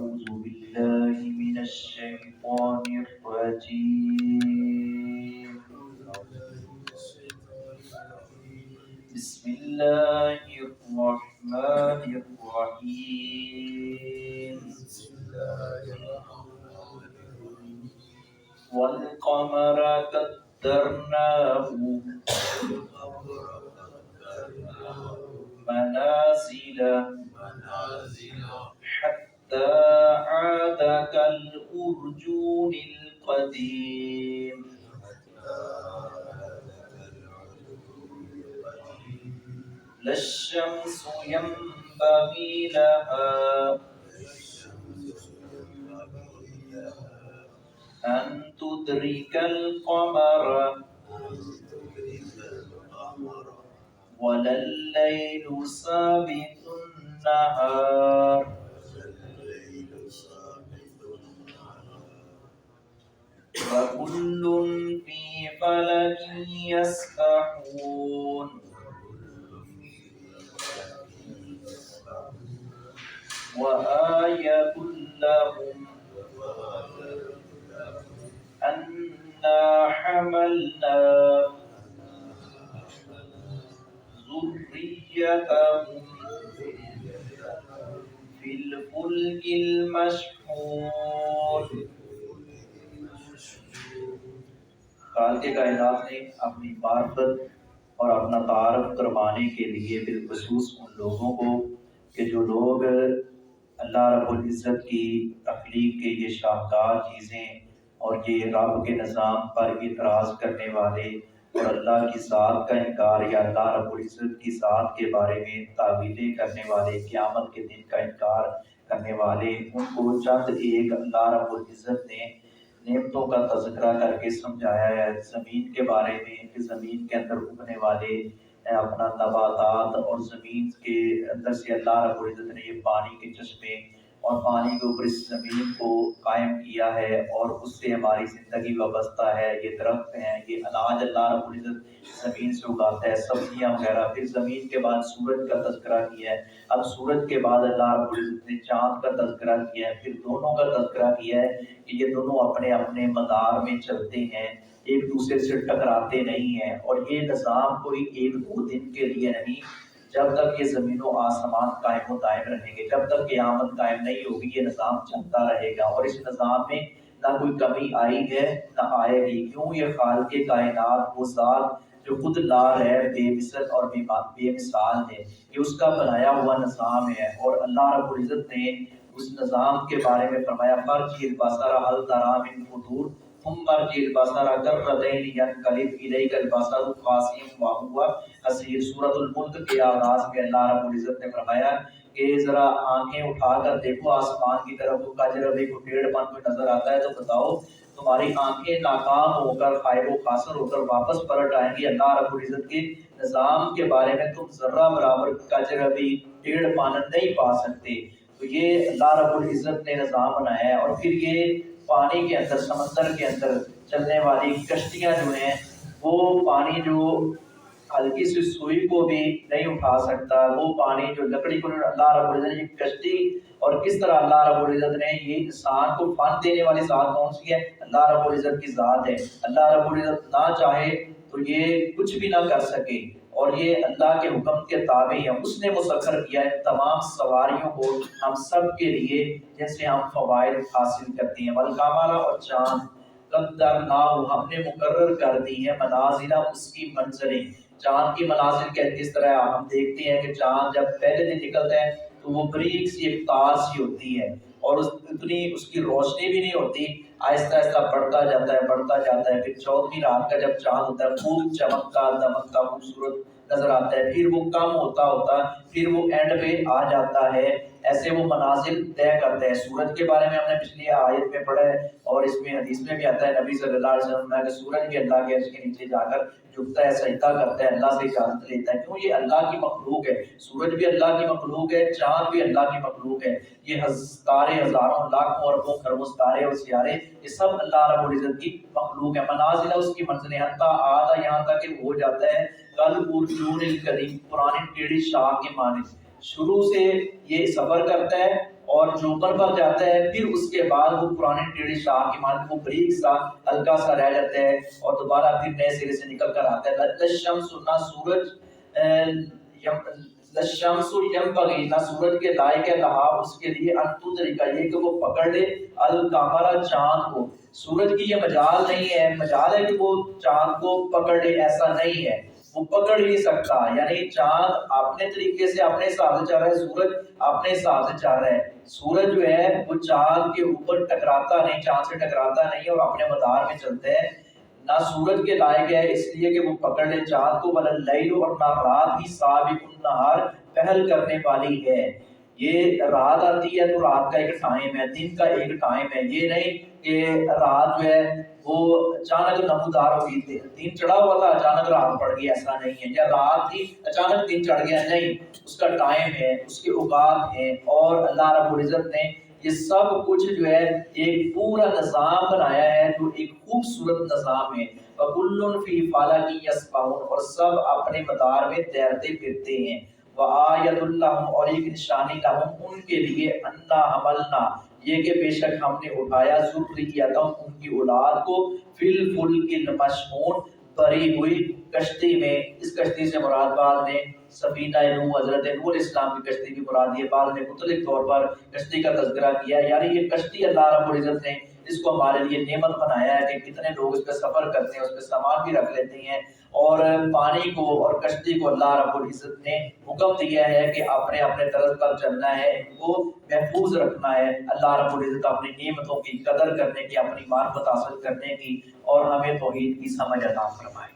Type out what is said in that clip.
أعوذ بالله من الشيطان الرجيم. بسم الله الرحمن الرحيم. والقمر قدرناه منازل حتى عاد كالأرجون القديم. لا الشمس ينبغي لها أن تدرك القمر ولا الليل سابق النهار وكل في فلك يسبحون. وآية لهم أنا حملنا ذريتهم في الفلك المشحون. خالق کائنات نے اپنی معرفت اور اپنا تعارف کروانے کے لیے بالخصوص ان لوگوں کو کہ جو لوگ اللہ رب العزت کی تخلیق کے یہ شاہکار چیزیں اور یہ رب کے نظام پر اعتراض کرنے والے اور اللہ کی ذات کا انکار یا اللہ رب العزت کی ذات کے بارے میں تعویلیں کرنے والے، قیامت کے دن کا انکار کرنے والے، ان کو چند ایک اللہ رب العزت نے نعمتوں کا تذکرہ کر کے سمجھایا ہے زمین کے بارے میں کہ زمین کے اندر اگنے والے اپنا نباتات اور زمین کے اندر سے اللہ رب العزت نے یہ پانی کے چشمے اور پانی کے اوپر اس زمین کو قائم کیا ہے اور اس سے ہماری زندگی وابستہ ہے. یہ درخت ہیں، یہ اناج اللہ رب العزت زمین سے اگاتا ہے، سبزیاں وغیرہ. پھر زمین کے بعد سورج کا تذکرہ کیا ہے. اب سورج کے بعد اللہ رب العزت نے چاند کا تذکرہ کیا ہے. پھر دونوں کا تذکرہ کیا ہے کہ یہ دونوں اپنے اپنے مدار میں چلتے ہیں، ایک دوسرے سے ٹکراتے نہیں ہیں. اور یہ نظام کوئی ایک دو دن کے لیے نہیں، جب تک یہ زمین و آسمان قائم و دائم رہیں گے، جب تک قیامت قائم نہیں ہوگی یہ نظام چلتا رہے گا. اور اس نظام میں نہ کوئی کمی آئی ہے نہ آئے گی. کیوں؟ یہ خالق کائنات وہ ذات جو خود لا ہے، بے مثل اور بے مثال ہے، یہ اس کا بنایا ہوا نظام ہے. اور اللہ رب العزت نے اس نظام کے بارے میں فرمایا فارجع البصر هل ترى من فطور ثم ارجع البصر كرتين ينقلب اليك البصر خاسئا وهو حسير. سورۃ الملک کے آغاز میں اللہ رب العزت نے فرمایا کہ ذرا آنکھیں اٹھا کر دیکھو آسمان کی طرف، تو کجربے کو ٹیڑھ پن کو نظر آتا ہے، تو بتاؤ تمہاری آنکھیں ناکام ہو کر خائب و خاسر ہو کر واپس پلٹ آئیں گی اللہ رب العزت کے نظام کے بارے میں؟ تم ذرہ برابر کجربی ٹیڑھ پن نہیں پا سکتے. تو یہ اللہ رب العزت نے نظام بنایا ہے. اور پھر یہ پانی کے اندر، سمندر کے اندر چلنے والی کشتیاں جو ہیں، وہ پانی جو ہلکی سی سوئی کو بھی نہیں اٹھا سکتا، وہ پانی جو لکڑی کو، اللہ رب العزت نے کشتی. اور کس طرح اللہ رب العزت نے یہ انسان کو فن دینے والی ذات کون سی ہے؟ اللہ رب العزت کی ذات ہے. اللہ رب العزت نہ چاہے تو یہ کچھ بھی نہ کر سکے، اور یہ اللہ کے حکم کے تابع ہے. اس نے مسخر کیا ہے تمام سواریوں کو ہم سب کے لیے، جن سے ہم فوائد حاصل کرتے ہیں. والقمر، اور چاند، قدرناہ، ہم نے مقرر کر دی ہے منازل، اس کی منزلیں. چاند کی منازل کس طرح ہم دیکھتے ہیں کہ چاند جب پہلے دن نکلتا ہے تو وہ بریک سی ایک تار سی ہوتی ہے، اور اتنی اس کی روشنی بھی نہیں ہوتی، آہستہ آہستہ بڑھتا جاتا ہے بڑھتا جاتا ہے. پھر 14ویں رات کا جب چاند ہوتا ہے خوب چمکتا دمکتا خوبصورت نظر آتا ہے، پھر وہ کم ہوتا ہوتا پھر وہ اینڈ پہ آ جاتا ہے. ایسے وہ منازل طے کرتے ہیں. سورج کے بارے میں ہم نے پچھلی آیت میں پڑھا ہے، اور اس میں حدیث میں بھی آتا ہے نبی صلی اللہ علیہ وسلم کہ سورج بھی اللہ کے عرش کے نیچے جا کر جھکتا ہے، سجدہ کرتا ہے، اللہ سے اجازت لیتا ہے. کیوں؟ یہ اللہ کی مخلوق ہے. سورج بھی اللہ کی مخلوق ہے، چاند بھی اللہ کی مخلوق ہے. یہ ستارے ہزاروں لاکھوں اربوں خربوں ستارے اور سیارے، یہ سب اللہ رب العزت کی مخلوق ہے. منازل، اس کی منزلیں، حتی آتا یہاں تک کہ ہو جاتا ہے کل ارجون القدیم، پرانی ٹیڑھی شاہ کے مانند. شروع سے یہ سفر کرتا ہے اور جو اوپر پر جاتا ہے پھر اس کے بعد وہ پرانے ٹیڑھی شاہ کی مانند وہ بریک سا ہلکا سا رہ جاتا ہے اور دوبارہ پھر نئے سرے سے نکل کر آتا ہے. للشمس نہ سورج للشمس ینبغی نہ سورج کے لائق ہے لہا اس کے لیے ان تدرک یہ کہ وہ پکڑ لے القمر چاند کو. سورج کی یہ مجال نہیں ہے، مجال ہے کہ وہ چاند کو پکڑ لے، ایسا نہیں ہے، وہ پکڑ ہی نہیں سکتا. یعنی چاند اپنے طریقے سے اپنے حساب سے چل رہا ہے، سورج اپنے حساب سے چل رہا ہے. سورج جو ہے وہ چاند کے اوپر ٹکراتا نہیں، چاند سے ٹکراتا نہیں اور اپنے مدار میں چلتا ہے. نہ سورج کے لائق ہے اس لیے کہ وہ پکڑ لے چاند کو، ولا اللیل اور نہ رات ہی سابق النہار پہل کرنے والی ہے. یہ رات آتی ہے تو رات کا ایک ٹائم ہے، دن کا ایک ٹائم ہے. یہ نہیں کہ رات جو ہے وہ اچانک نمودار ہوگی، دن چڑھا ہوا تھا اچانک رات پڑ گئی، ایسا نہیں ہے. یا رات تھی اچانک دن چڑھ گیا، نہیں، اس کا ٹائم ہے، اس کے اوقات ہیں. اور اللہ رب العزت نے یہ سب کچھ جو ہے ایک پورا نظام بنایا ہے جو ایک خوبصورت نظام ہے. وَكُلٌّ فِي فَلَكٍ يَسْبَحُونَ اور سب اپنے مدار میں تیرتے پھرتے ہیں. وَآیَةٌ لَّهُمْ اور ایک نشانی لَهُمْ ان کے لیے اَنَّا حَمَلْنَا یہ کہ بے شک ہم نے اٹھایا ذُرِّيَّتَهُمْ ان کی اولاد کو فِي الْفُلْكِ الْمَشْحُونِ بھری ہوئی کشتی میں. اس کشتی سے مراد بعد میں سفینہ نوح حضرت نوح علیہ السلام کی کشتی کی مراد یہ بعد میں مطلق طور پر کشتی کا تذکرہ کیا. یعنی یہ کشتی اللہ رب العزت نے اس کو ہمارے لیے نعمت بنایا ہے کہ کتنے لوگ اس پہ سفر کرتے ہیں، اس پہ سامان بھی رکھ لیتے ہیں. اور پانی کو اور کشتی کو اللہ رب العزت نے حکم دیا ہے کہ اپنے اپنے طرز پر چلنا ہے، ان کو محفوظ رکھنا ہے. اللہ رب العزت اپنی نعمتوں کی قدر کرنے کی، اپنی معرفت حاصل کرنے کی اور ہمیں توحید کی سمجھ عطا فرمائے.